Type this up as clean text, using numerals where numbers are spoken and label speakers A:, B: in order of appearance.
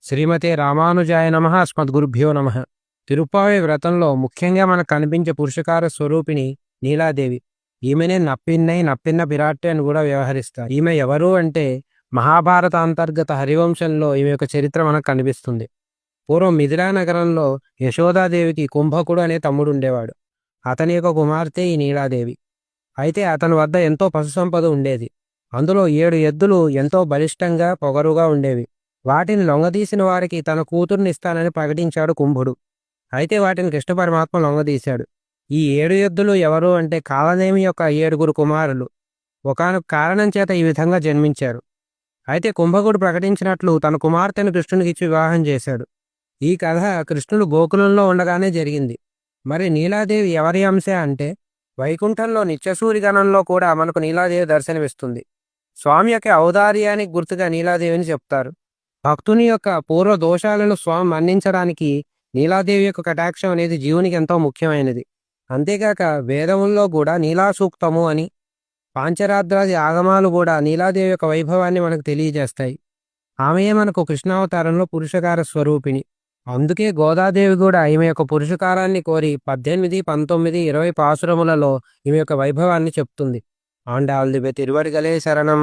A: శ్రీమతే రామానుజాయ నమః. అస్మద్గురుభ్యో నమః. తిరుప్పావై వ్రతంలో ముఖ్యంగా మనకు కనిపించే పురుషకార స్వరూపిణి నీలాదేవి. ఈమెనే నప్పిన్నై నప్పిన్న పిరాట్టి అని కూడా వ్యవహరిస్తారు. ఈమె ఎవరు అంటే మహాభారత అంతర్గత హరివంశంలో ఈమె యొక్క చరిత్ర మనకు కనిపిస్తుంది. పూర్వం మిథిలా నగరంలో యశోదాదేవికి కుంభకుడు అనే తమ్ముడు ఉండేవాడు. అతని యొక్క కుమార్తె ఈ నీలాదేవి. అయితే అతని వద్ద ఎంతో పశు సంపద ఉండేది. అందులో 7 ఎద్దులు ఎంతో బలిష్టంగా పొగరుగా ఉండేవి. వాటిని లొంగదీసిన వారికి తన కూతుర్ని ఇస్తానని ప్రకటించాడు కుంభుడు. అయితే వాటిని కృష్ణ పరమాత్మ లొంగదీశాడు. ఈ 7 ఎద్దులు ఎవరు అంటే కాలనేమి యొక్క 7 కుమారులు ఒకానొక కారణం చేత ఈ విధంగా జన్మించారు. అయితే కుంభకుడు ప్రకటించినట్లు తన కుమార్తెను కృష్ణునికి ఇచ్చి వివాహం చేశాడు. ఈ కథ కృష్ణుడు గోకులంలో ఉండగానే జరిగింది. మరి నీలాదేవి ఎవరి అంశ అంటే వైకుంఠంలో నిత్యసూరి గణంలో కూడా మనకు నీలాదేవి దర్శనమిస్తుంది. స్వామి యొక్క ఔదార్యానికి గుర్తుగా నీలాదేవిని చెప్తారు. భక్తుని యొక్క పూర్వ దోషాలను స్వామి మన్నించడానికి నీలాదేవి యొక్క కటాక్షం అనేది జీవునికి ఎంతో ముఖ్యమైనది. అంతేకాక వేదముల్లో కూడా నీలా సూక్తము అని పాంచరాత్రాది ఆగమాలు కూడా నీలాదేవి యొక్క వైభవాన్ని మనకు తెలియజేస్తాయి. ఆమెయే మనకు కృష్ణావతారంలో పురుషకార స్వరూపిణి. అందుకే గోదాదేవి కూడా ఈమె యొక్క పురుషకారాన్ని కోరి 18, 19, 20 పాసురములలో ఈమె యొక్క వైభవాన్ని చెప్తుంది. ఆండాళ్ళ తిరువడిగలే శరణం.